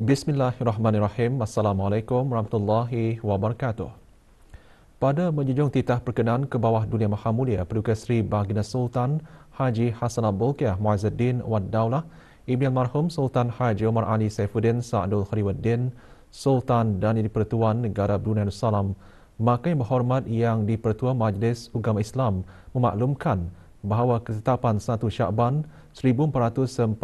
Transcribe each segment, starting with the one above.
Bismillahirrahmanirrahim. Assalamualaikum warahmatullahi wabarakatuh. Pada menjunjung titah perkenaan ke bawah dunia Maha Mulia Paduka Seri Baginda Sultan Haji Hassan Al-Bolkiah Muizzuddin Wad Daulah, Ibn Almarhum Sultan Haji Omar Ali Saifuddin Sa'adul Khariwaddin, Sultan dan Di-Pertuan Negara Brunei Darussalam, maka yang berhormat yang Di-Pertua Majlis Ugama Islam memaklumkan bahawa ketetapan 1 Syakban 1444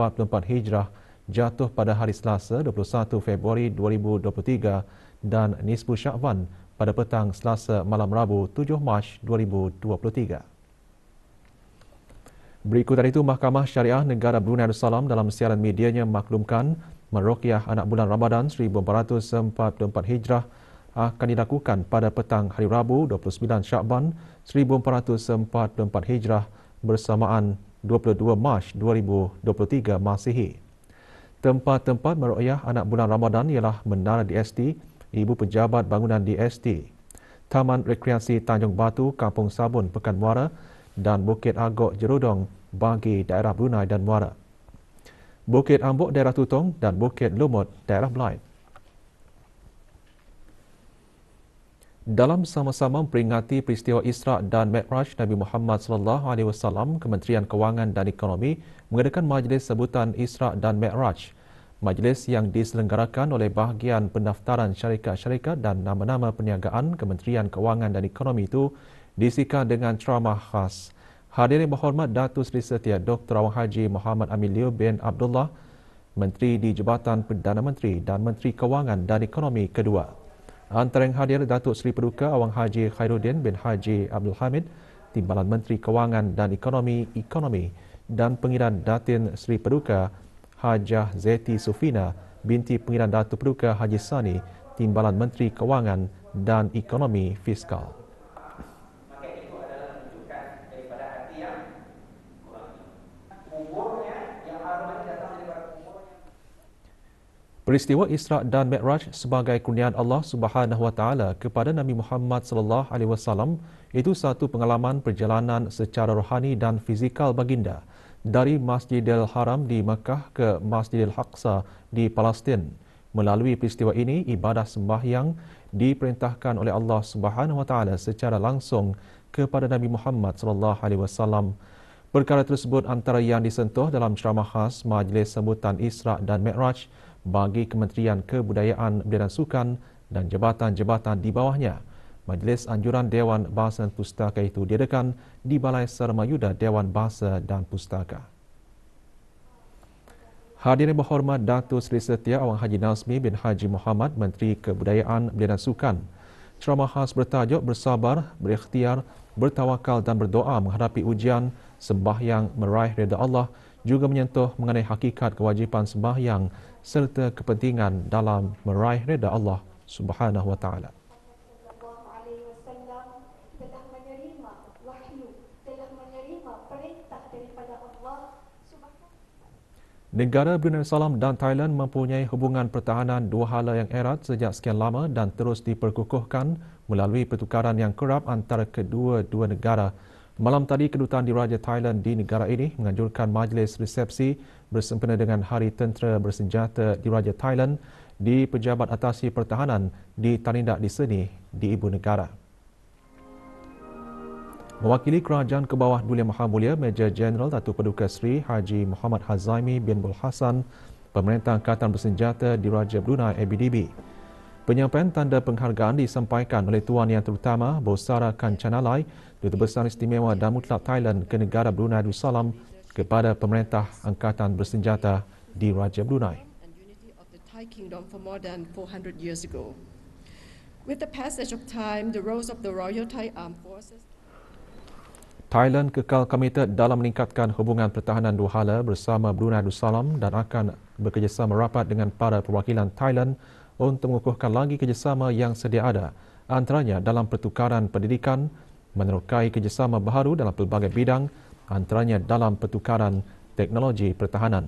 Hijrah jatuh pada hari Selasa 21 Februari 2023 dan nisfu Syakban pada petang Selasa malam Rabu 7 Mac 2023. Berikut dari itu, Mahkamah Syariah Negara Brunei Darussalam dalam siaran medianya memaklumkan meruqyah anak bulan Ramadan 1444 Hijrah akan dilakukan pada petang hari Rabu 29 Syakban 1444 Hijrah bersamaan 22 Mac 2023 Masihi. Tempat-tempat meruqyah anak bulan Ramadan ialah Menara DST, Ibu Pejabat Bangunan DST, Taman Rekreasi Tanjung Batu, Kampung Sabun, Pekan Muara dan Bukit Agok Jerudong bagi daerah Brunei dan Muara, Bukit Ambok daerah Tutong dan Bukit Lumut daerah Belait. Dalam sama-sama memperingati peristiwa Isra' dan Mi'raj Nabi Muhammad SAW, Kementerian Kewangan dan Ekonomi mengadakan majlis sebutan Isra' dan Mi'raj. Majlis yang diselenggarakan oleh bahagian pendaftaran syarikat-syarikat dan nama-nama perniagaan Kementerian Kewangan dan Ekonomi itu disiarkan dengan ceramah khas. Hadirin berhormat Datuk Seri Setia Dr. Awang Haji Muhammad Amin Liu bin Abdullah, Menteri di Jabatan Perdana Menteri dan Menteri Kewangan dan Ekonomi kedua. Antara yang hadir Datuk Seri Paduka Awang Haji Khairuddin bin Haji Abdul Hamid, Timbalan Menteri Kewangan dan Ekonomi dan Pengiran Datin Seri Paduka Hajah Zeti Sufina binti Pengiran Datuk Paduka Haji Sani, Timbalan Menteri Kewangan dan Ekonomi Fiskal. Peristiwa Isra' dan Mi'raj sebagai kurniaan Allah Subhanahu Wa Taala kepada Nabi Muhammad sallallahu alaihi wasallam itu satu pengalaman perjalanan secara rohani dan fizikal baginda dari Masjidil Haram di Mekah ke Masjidil Aqsa di Palestin. Melalui peristiwa ini, ibadah sembahyang diperintahkan oleh Allah Subhanahu Wa Taala secara langsung kepada Nabi Muhammad sallallahu alaihi wasallam. Perkara tersebut antara yang disentuh dalam ceramah khas Majlis Sambutan Isra' dan Mi'raj bagi Kementerian Kebudayaan dan Sukan dan jabatan-jabatan di bawahnya. Majlis Anjuran Dewan Bahasa dan Pustaka itu diadakan di Balai Sarmayuda Dewan Bahasa dan Pustaka. Hadirin berhormat Datuk Seri Setia Awang Haji Nazmi bin Haji Muhammad, Menteri Kebudayaan dan Sukan. Ceramah khas bertajuk Bersabar, Berikhtiar, Bertawakal dan Berdoa menghadapi ujian sembahyang meraih redha Allah juga menyentuh mengenai hakikat kewajipan sembahyang serta kepentingan dalam meraih redha Allah Subhanahu Wa Taala. Negara Brunei Darussalam dan Thailand mempunyai hubungan pertahanan dua hala yang erat sejak sekian lama dan terus diperkukuhkan melalui pertukaran yang kerap antara kedua-dua negara. Malam tadi, Kedutaan Diraja Thailand di negara ini menganjurkan majlis resepsi bersempena dengan Hari Tentera Bersenjata Diraja Thailand di Pejabat Atasi Pertahanan di Tarindak di Sydney di Ibu Negara. Mewakili Kerajaan ke bawah Dulia Maha Mulia Major Jeneral Datuk Paduka Seri Haji Muhammad Hazaimi bin Bul Hassan, Pemerintah Angkatan Bersenjata Diraja Brunei ABDB. Penyampaian tanda penghargaan disampaikan oleh Tuan Yang Terutama Bosara Kanchanalai, Duta Besar Istimewa dan Mutlak Thailand ke negara Brunei Darussalam kepada Pemerintah Angkatan Bersenjata Diraja Brunei. With the passage of time, the roles of the Royal Thai Armed Forces Thailand kekal komited dalam meningkatkan hubungan pertahanan dua hala bersama Brunei Darussalam dan akan bekerjasama rapat dengan para perwakilan Thailand untuk mengukuhkan lagi kerjasama yang sedia ada, antaranya dalam pertukaran pendidikan, menerokai kerjasama baharu dalam pelbagai bidang, antaranya dalam pertukaran teknologi pertahanan.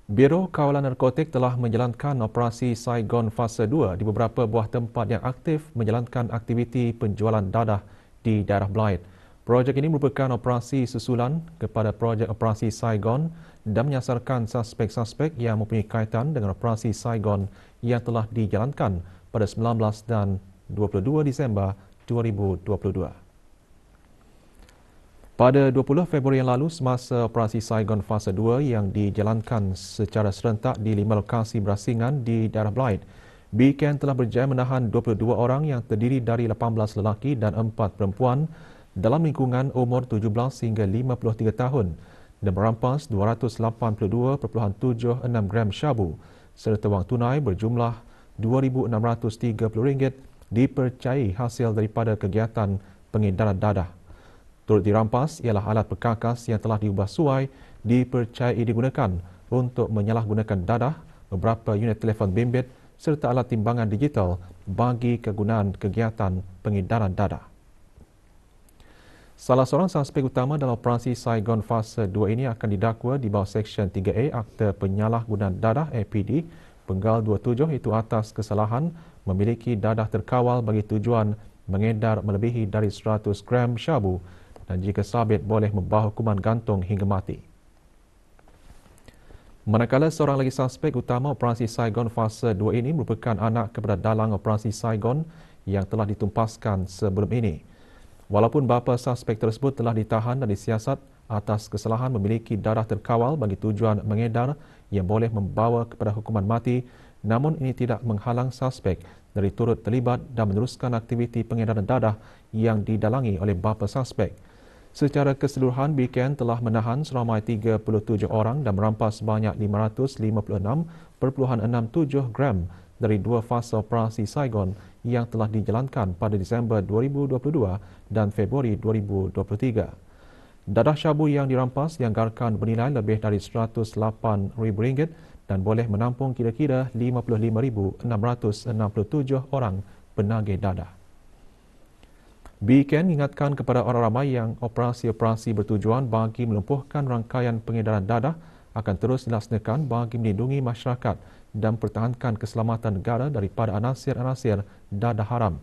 Biro Kawalan Narkotik telah menjalankan operasi Saigon Fasa 2 di beberapa buah tempat yang aktif menjalankan aktiviti penjualan dadah di daerah Belait. Projek ini merupakan operasi susulan kepada projek operasi Saigon dan menyasarkan suspek-suspek yang mempunyai kaitan dengan operasi Saigon yang telah dijalankan pada 19 dan 22 Disember 2022. Pada 20 Februari yang lalu, semasa operasi Saigon Fasa 2 yang dijalankan secara serentak di 5 lokasi berasingan di daerah Blythe, BCAN telah berjaya menahan 22 orang yang terdiri dari 18 lelaki dan 4 perempuan dalam lingkungan umur 17 hingga 53 tahun dan merampas 282.76 gram syabu serta wang tunai berjumlah RM2,630 dipercayai hasil daripada kegiatan pengedaran dadah. Turut dirampas ialah alat perkakas yang telah diubah suai dipercayai digunakan untuk menyalahgunakan dadah, beberapa unit telefon bimbit serta alat timbangan digital bagi kegunaan kegiatan pengedaran dadah. Salah seorang suspek utama dalam operasi Saigon Fasa 2 ini akan didakwa di bawah Seksyen 3A Akta Penyalahgunaan Dadah APD Penggal 27 itu atas kesalahan memiliki dadah terkawal bagi tujuan mengedar melebihi dari 100 gram syabu dan jika sabit boleh membawa hukuman gantung hingga mati. Manakala seorang lagi suspek utama operasi Saigon Fasa 2 ini merupakan anak kepada dalang operasi Saigon yang telah ditumpaskan sebelum ini. Walaupun bapa suspek tersebut telah ditahan dan disiasat atas kesalahan memiliki dadah terkawal bagi tujuan mengedar yang boleh membawa kepada hukuman mati, namun ini tidak menghalang suspek dari turut terlibat dan meneruskan aktiviti pengedaran dadah yang didalangi oleh bapa suspek. Secara keseluruhan, BCAN telah menahan seramai 37 orang dan merampas sebanyak 556.67 gram dari 2 fasa operasi Saigon yang telah dijalankan pada Disember 2022 dan Februari 2023. Dadah syabu yang dirampas dianggarkan bernilai lebih dari RM108,000 dan boleh menampung kira-kira 55,667 orang penagih dadah. BCAN mengingatkan kepada orang ramai yang operasi-operasi bertujuan bagi melumpuhkan rangkaian pengedaran dadah akan terus dilaksanakan bagi melindungi masyarakat dan pertahankan keselamatan negara daripada anasir-anasir dadah haram.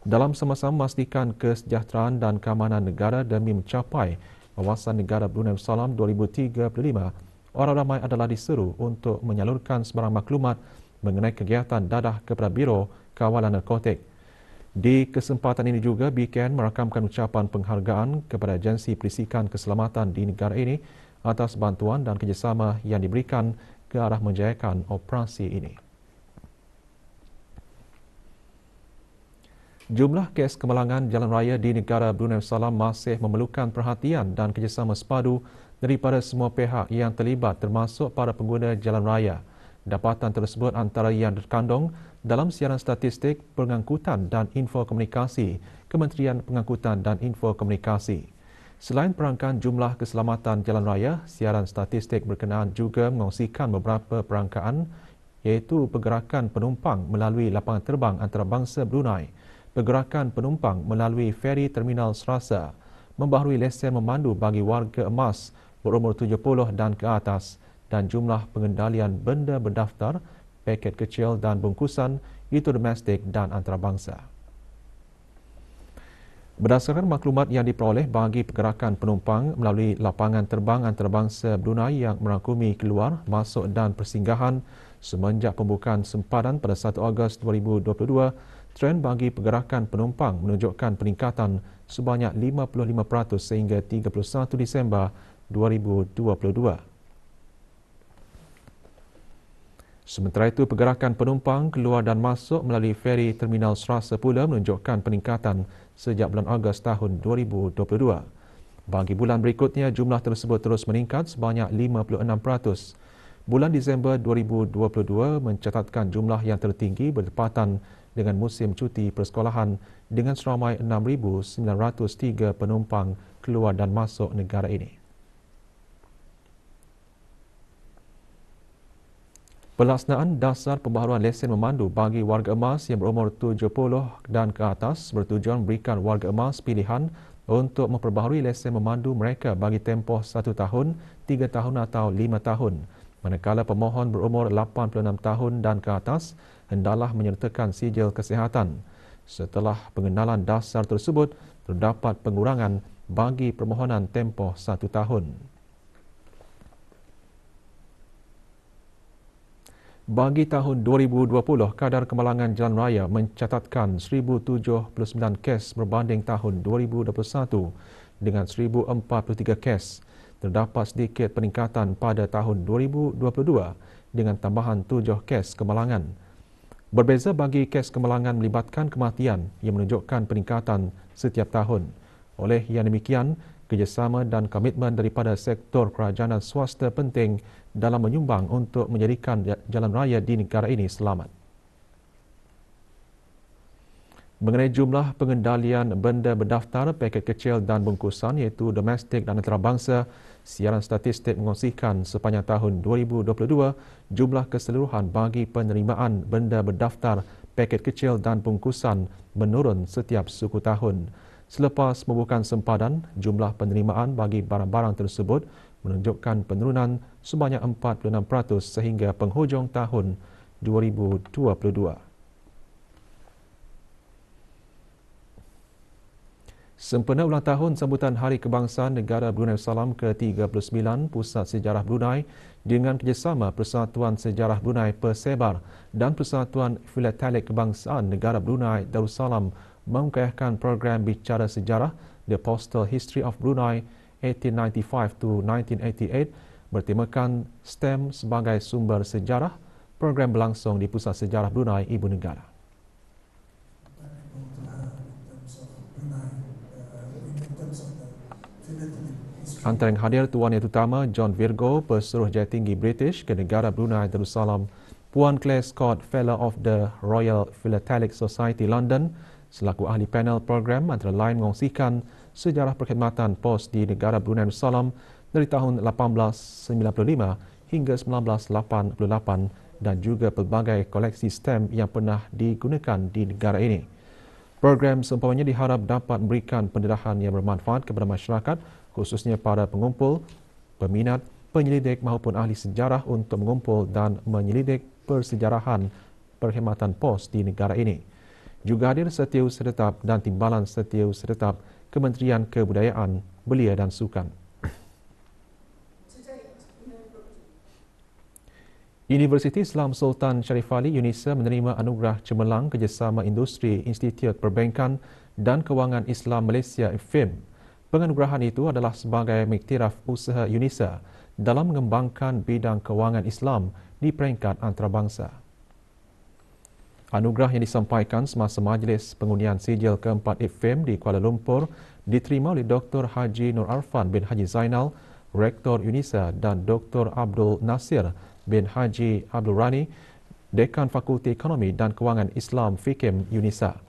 Dalam sama-sama memastikan kesejahteraan dan keamanan negara demi mencapai wawasan negara Brunei Darussalam 2035, orang ramai adalah diseru untuk menyalurkan sebarang maklumat mengenai kegiatan dadah kepada Biro Kawalan Narkotik. Di kesempatan ini juga, BCAN merakamkan ucapan penghargaan kepada Agensi Perisikan Keselamatan di negara ini atas bantuan dan kerjasama yang diberikan ke arah menjayakan operasi ini. Jumlah kes kemalangan jalan raya di negara Brunei Darussalam masih memerlukan perhatian dan kerjasama sepadu daripada semua pihak yang terlibat termasuk para pengguna jalan raya. Dapatan tersebut antara yang terkandung dalam siaran statistik pengangkutan dan infokomunikasi Kementerian Pengangkutan dan Infokomunikasi. Selain perangkaan jumlah keselamatan jalan raya, siaran statistik berkenaan juga mengongsikan beberapa perangkaan iaitu pergerakan penumpang melalui lapangan terbang antarabangsa Brunei, pergerakan penumpang melalui feri Terminal Serasa, membaharui lesen memandu bagi warga emas berumur 70 dan ke atas dan jumlah pengendalian benda berdaftar, paket kecil dan bungkusan itu domestik dan antarabangsa. Berdasarkan maklumat yang diperoleh bagi pergerakan penumpang melalui lapangan terbang antarabangsa Brunei yang merangkumi keluar, masuk dan persinggahan semenjak pembukaan sempadan pada 1 Ogos 2022, trend bagi pergerakan penumpang menunjukkan peningkatan sebanyak 55% sehingga 31 Disember 2022. Sementara itu, pergerakan penumpang keluar dan masuk melalui feri Terminal Serasa pula menunjukkan peningkatan sejak bulan Ogos tahun 2022. Bagi bulan berikutnya, jumlah tersebut terus meningkat sebanyak 56%. Bulan Disember 2022 mencatatkan jumlah yang tertinggi bertepatan dengan musim cuti persekolahan dengan seramai 6,903 penumpang keluar dan masuk negara ini. Pelaksanaan dasar pembaharuan lesen memandu bagi warga emas yang berumur 70 dan ke atas bertujuan memberikan warga emas pilihan untuk memperbaharui lesen memandu mereka bagi tempoh 1 tahun, 3 tahun atau 5 tahun. Manakala pemohon berumur 86 tahun dan ke atas hendaklah menyertakan sijil kesihatan. Setelah pengenalan dasar tersebut, terdapat pengurangan bagi permohonan tempoh 1 tahun. Bagi tahun 2020, kadar kemalangan jalan raya mencatatkan 1,079 kes berbanding tahun 2021 dengan 1,043 kes. Terdapat sedikit peningkatan pada tahun 2022 dengan tambahan 7 kes kemalangan. Berbeza bagi kes kemalangan melibatkan kematian yang menunjukkan peningkatan setiap tahun. Oleh yang demikian, kerjasama dan komitmen daripada sektor kerajaan dan swasta penting dalam menyumbang untuk menjadikan jalan raya di negara ini selamat. Mengenai jumlah pengendalian benda berdaftar, paket kecil dan bungkusan iaitu domestik dan antarabangsa, siaran statistik mengkongsikan sepanjang tahun 2022, jumlah keseluruhan bagi penerimaan benda berdaftar, paket kecil dan bungkusan menurun setiap suku tahun. Selepas pembukaan sempadan, jumlah penerimaan bagi barang-barang tersebut menunjukkan penurunan sebanyak 46% sehingga penghujung tahun 2022. Sempena ulang tahun sambutan Hari Kebangsaan Negara Brunei Darussalam ke-39, Pusat Sejarah Brunei dengan kerjasama Persatuan Sejarah Brunei Persebar dan Persatuan Filatelik Kebangsaan Negara Brunei Darussalam mengukaikan program bicara sejarah The Postal History of Brunei 1895 to 1988 bertemakan STEM sebagai sumber sejarah. Program berlangsung di Pusat Sejarah Brunei Ibu Negara. Antara yang hadir Tuan Yang Utama John Virgo, Pesuruh Jaya Tinggi British ke negara Brunei Darussalam, Puan Claire Scott, Fellow of the Royal Philatelic Society London, selaku ahli panel program antara lain mengongsikan sejarah perkhidmatan pos di negara Brunei Darussalam dari tahun 1895 hingga 1988 dan juga pelbagai koleksi stem yang pernah digunakan di negara ini. Program seumpamanya diharap dapat memberikan pendedahan yang bermanfaat kepada masyarakat, khususnya para pengumpul, peminat, penyelidik maupun ahli sejarah untuk mengumpul dan menyelidik persejarahan perkhidmatan pos di negara ini. Juga hadir Setiausaha Tetap dan Timbalan Setiausaha Tetap Kementerian Kebudayaan, Belia dan Sukan. Universiti Islam Sultan Sharif Ali UNISA menerima anugerah cemerlang kerjasama industri Institut Perbankan dan Kewangan Islam Malaysia IFIM. Penganugerahan itu adalah sebagai mengiktiraf usaha UNISA dalam mengembangkan bidang kewangan Islam di peringkat antarabangsa. Anugerah yang disampaikan semasa majlis pengundian sijil keempat IFIM di Kuala Lumpur diterima oleh Dr. Haji Nur Arfan bin Haji Zainal, Rektor UNISA, dan Dr. Abdul Nasir bin Haji Abdul Rani, Dekan Fakulti Ekonomi dan Kewangan Islam FIKIM UNISA.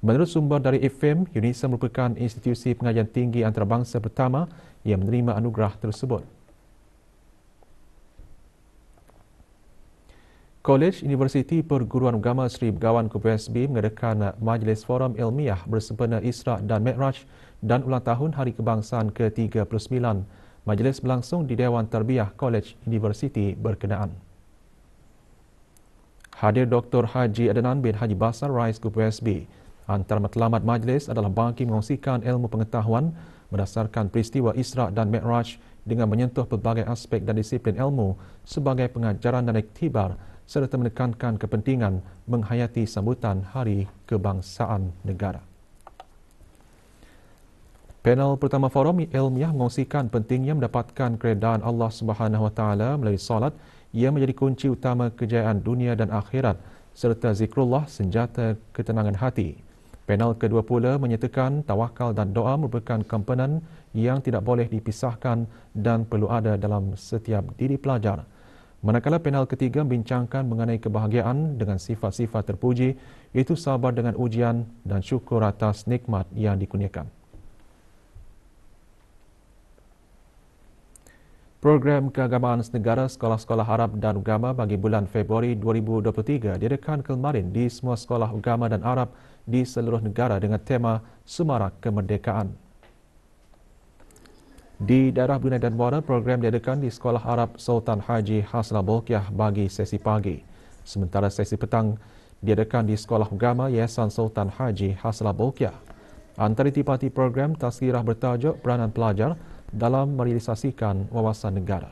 Menurut sumber dari IFIM, UNISA merupakan institusi pengajian tinggi antarabangsa pertama yang menerima anugerah tersebut. Kolej Universiti Perguruan Agama Seri Begawan Kubu SB mengadakan majlis forum ilmiah bersempena Isra' dan Mi'raj dan ulang tahun Hari Kebangsaan ke-39. Majlis berlangsung di Dewan Tarbiyah Kolej Universiti berkenaan. Hadir Dr. Haji Adnan bin Haji Basar, Rais Kubu SB. Antara matlamat majlis adalah bagi mengongsikan ilmu pengetahuan berdasarkan peristiwa Isra' dan Mi'raj dengan menyentuh pelbagai aspek dan disiplin ilmu sebagai pengajaran dan iktibar serta menekankan kepentingan menghayati sambutan Hari Kebangsaan Negara. Panel pertama forum ilmiah mengongsikan pentingnya mendapatkan keredaan Allah Subhanahu Wa Taala melalui solat yang menjadi kunci utama kejayaan dunia dan akhirat serta zikrullah senjata ketenangan hati. Panel kedua pula menyatakan tawakal dan doa merupakan komponen yang tidak boleh dipisahkan dan perlu ada dalam setiap diri pelajar. Manakala panel ketiga membincangkan mengenai kebahagiaan dengan sifat-sifat terpuji, iaitu sabar dengan ujian dan syukur atas nikmat yang dikurniakan. Program Keagamaan Negara Sekolah-Sekolah Arab dan Agama bagi bulan Februari 2023 diadakan kemarin di semua sekolah agama dan Arab di seluruh negara dengan tema Semarak Kemerdekaan. Di daerah Brunei Darmara, program diadakan di Sekolah Arab Sultan Haji Hassanal Bolkiah bagi sesi pagi. Sementara sesi petang diadakan di Sekolah Agama Yayasan Sultan Haji Hassanal Bolkiah. Antara itipati program tazkirah bertajuk Peranan Pelajar dalam merealisasikan wawasan negara.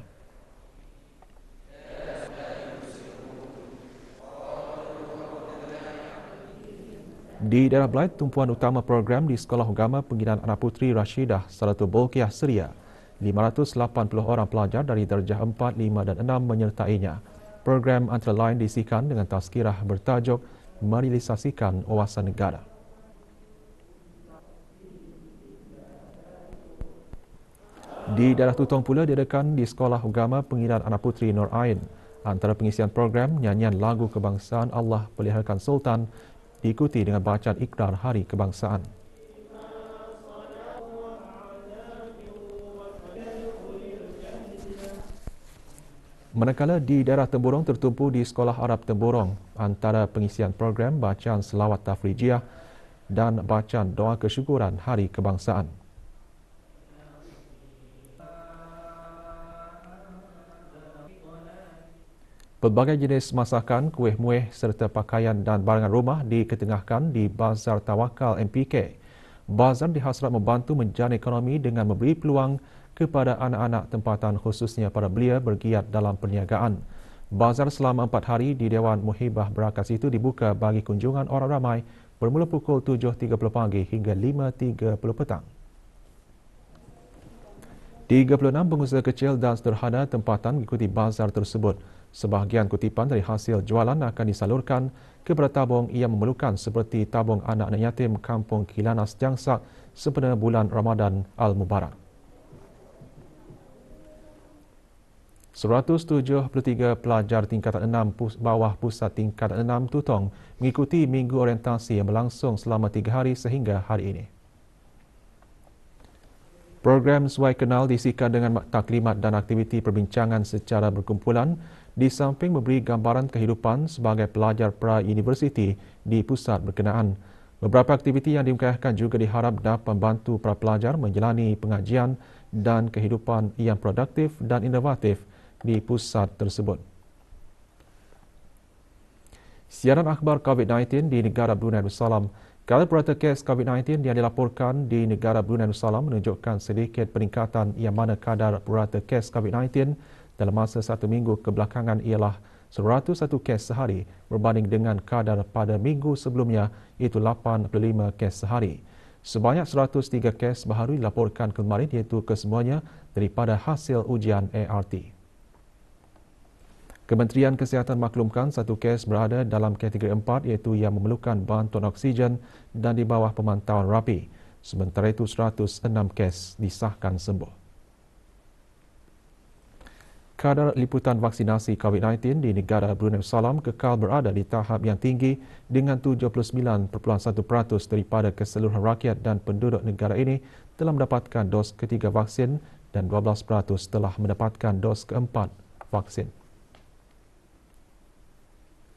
Di daerah Belait, tumpuan utama program di Sekolah Agama Pengginaan Anak Puteri Rashidah Salatul Bolkiah Seria. 580 orang pelajar dari darjah 4, 5 dan 6 menyertainya. Program antara lain diisikan dengan tazkirah bertajuk merealisasikan wawasan negara. Di daerah Tutong pula diadakan di Sekolah Agama Pengginaan Anak Puteri Nur Ain. Antara pengisian program, nyanyian lagu kebangsaan Allah Peliharakan Sultan diikuti dengan bacaan ikrar Hari Kebangsaan. Manakala di daerah Temburong tertumpu di Sekolah Arab Temburong, antara pengisian program bacaan selawat tafrijiyah dan bacaan doa kesyukuran Hari Kebangsaan. Pelbagai jenis masakan, kuih muih serta pakaian dan barangan rumah diketengahkan di Bazar Tawakal MPK. Bazar dihasrat membantu menjana ekonomi dengan memberi peluang kepada anak-anak tempatan khususnya para belia bergiat dalam perniagaan. Bazar selama 4 hari di Dewan Muhibah Berakas itu dibuka bagi kunjungan orang ramai bermula pukul 7.30 pagi hingga 5.30 petang. 36 pengusaha kecil dan sederhana tempatan mengikuti bazar tersebut. Sebahagian kutipan dari hasil jualan akan disalurkan kepada tabung yang memerlukan seperti tabung anak-anak yatim Kampung Kilanas Jangsak sempena bulan Ramadan Al-Mubarak. 173 pelajar tingkatan 6 bawah pusat tingkatan 6 Tutong mengikuti minggu orientasi yang berlangsung selama 3 hari sehingga hari ini. Program Suai Kenal diisikan dengan taklimat dan aktiviti perbincangan secara berkumpulan di samping memberi gambaran kehidupan sebagai pelajar pra-universiti di pusat berkenaan. Beberapa aktiviti yang dimeriahkan juga diharap dapat membantu para pelajar menjalani pengajian dan kehidupan yang produktif dan inovatif di pusat tersebut. Siaran akhbar COVID-19 di negara Brunei Darussalam. Kadar purata kes COVID-19 yang dilaporkan di negara Brunei Darussalam menunjukkan sedikit peningkatan yang mana kadar purata kes COVID-19 dalam masa 1 minggu kebelakangan ialah 101 kes sehari berbanding dengan kadar pada minggu sebelumnya iaitu 85 kes sehari. Sebanyak 103 kes baharu dilaporkan kemarin iaitu kesemuanya daripada hasil ujian ART. Kementerian Kesihatan maklumkan 1 kes berada dalam kategori 4 iaitu yang memerlukan bantuan oksigen dan di bawah pemantauan rapi. Sementara itu 106 kes disahkan sembuh. Kadar liputan vaksinasi COVID-19 di negara Brunei Darussalam kekal berada di tahap yang tinggi dengan 79.1% daripada keseluruhan rakyat dan penduduk negara ini telah mendapatkan dos ketiga vaksin dan 12% telah mendapatkan dos keempat vaksin.